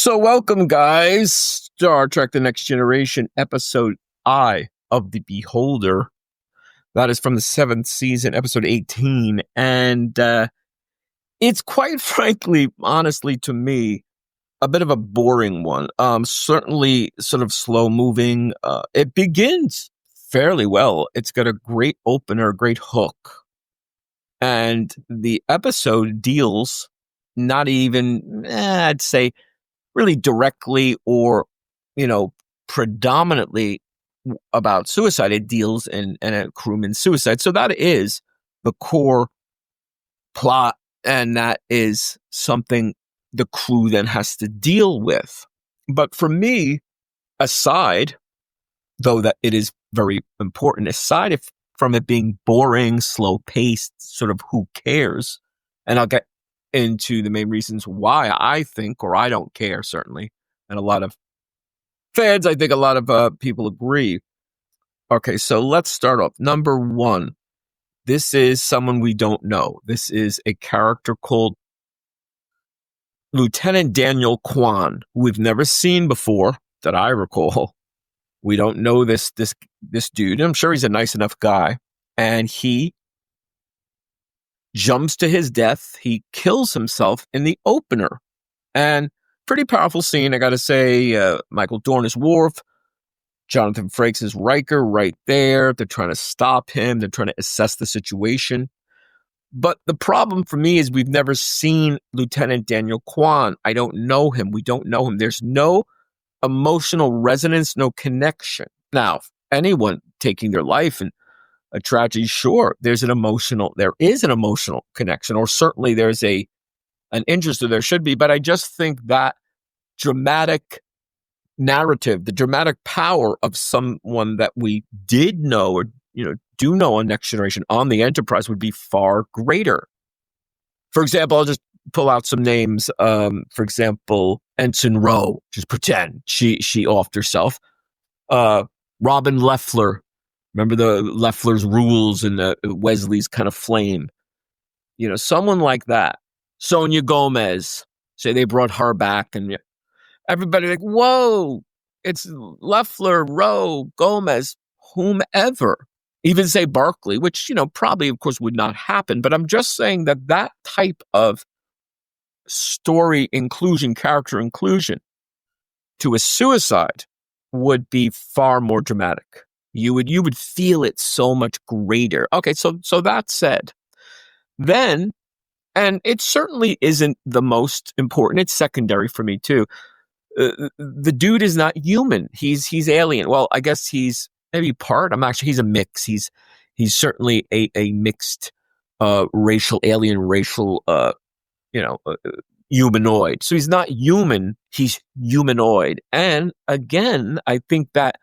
So welcome, guys. Star Trek The Next Generation, episode Eye of the Beholder. That is from the 7th season, episode 18. And it's quite frankly, honestly, to me, a bit of a boring one. Certainly sort of slow moving. It begins fairly well. It's got a great opener, a great hook. And the episode deals not even, I'd say, really directly or, predominantly about suicide. It deals in a crewman's suicide. So that is the core plot, and that is something the crew then has to deal with. But for me, aside, though that it is very important, aside from it being boring, slow paced, sort of who cares, and I'll get into the main reasons why I think, or I don't care, certainly. And a lot of fans, I think a lot of people agree. Okay, so let's start off. Number one, this is someone we don't know. This is a character called Lt Daniel Kwan, who we've never seen before, that I recall. We don't know this dude. I'm sure he's a nice enough guy. And he jumps to his death. He kills himself in the opener. And pretty powerful scene, I gotta say. Michael Dorn is Worf. Jonathan Frakes is Riker right there. They're trying to stop him. They're trying to assess the situation. But the problem for me is we've never seen Lieutenant Daniel Kwan. I don't know him. We don't know him. There's no emotional resonance, no connection. Now, anyone taking their life in a tragedy, sure, there is an emotional connection, or certainly there's an interest, or there should be. But I just think that dramatic narrative, the dramatic power of someone that we did know, or do know on Next Generation, on the Enterprise, would be far greater. For example, I'll just pull out some names. For example, Ensign Ro, just pretend she offed herself. Robin Leffler, remember the Leffler's rules and Wesley's kind of flame. Someone like that. Sonia Gomez, say they brought her back, and everybody like, whoa, it's Leffler, Ro, Gomez, whomever. Even say Barclay, which, probably, of course, would not happen. But I'm just saying that type of story inclusion, character inclusion to a suicide would be far more dramatic. You would feel it so much greater. Okay, so that said, then, and it certainly isn't the most important. It's secondary for me too. The dude is not human. He's alien. Well, I guess he's maybe part. He's a mix. He's certainly a mixed racial humanoid. So he's not human. He's humanoid. And again, I think that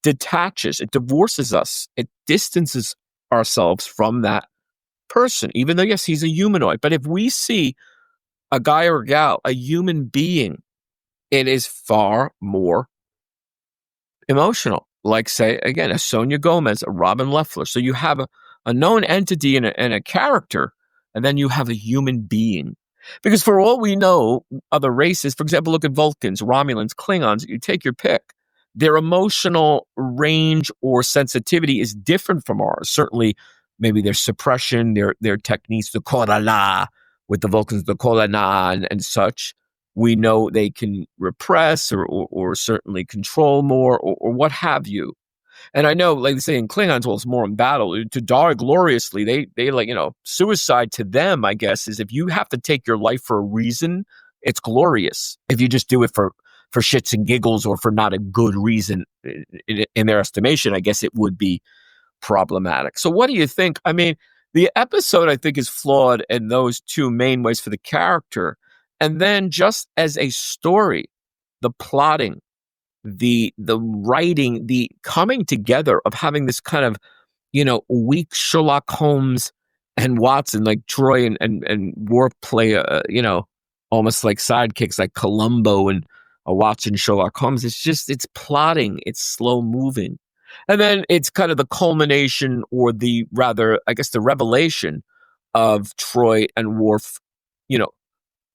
it divorces us. It distances ourselves from that person, even though, yes, he's a humanoid. But if we see a guy or a gal, a human being, it is far more emotional. Like, say, again, a Sonia Gomez, a Robin Leffler. So you have a known entity and a character, and then you have a human being. Because for all we know, other races, for example, look at Vulcans, Romulans, Klingons, you take your pick. Their emotional range or sensitivity is different from ours. Certainly, maybe their suppression, their techniques, the Korala, with the Vulcans, the Kolana and such. We know they can repress or certainly control more or what have you. And I know, like they say in Klingons, well, it's more in battle. To die gloriously, they like, suicide to them, I guess, is if you have to take your life for a reason, it's glorious. If you just do it for shits and giggles or for not a good reason, in their estimation, I guess it would be problematic. So what do you think? I mean, the episode, I think, is flawed in those two main ways for the character. And then just as a story, the plotting, the writing, the coming together of having this kind of, weak Sherlock Holmes and Watson, like Troi and Worf play, almost like sidekicks, like Columbo and Watson, Sherlock Holmes. It's plotting, it's slow moving. And then it's kind of the culmination, or the rather, I guess, the revelation of Troi and Worf,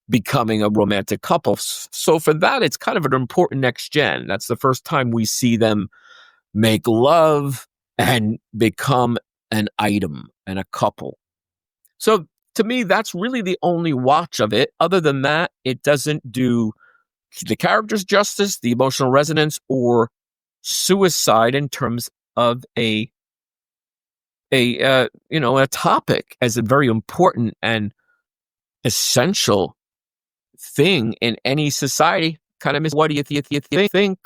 becoming a romantic couple. So for that, it's kind of an important next gen. That's the first time we see them make love and become an item and a couple. So to me, that's really the only watch of it. Other than that, it doesn't do the characters justice, the emotional resonance, or suicide in terms of a topic as a very important and essential thing in any society. Kind of miss. What do you think?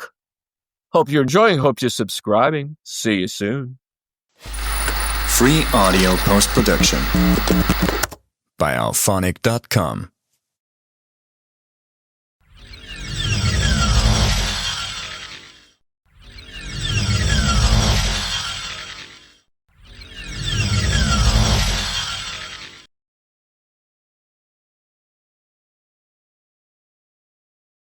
Hope you're enjoying. Hope you're subscribing. See you soon. Free audio post-production by alphonic.com.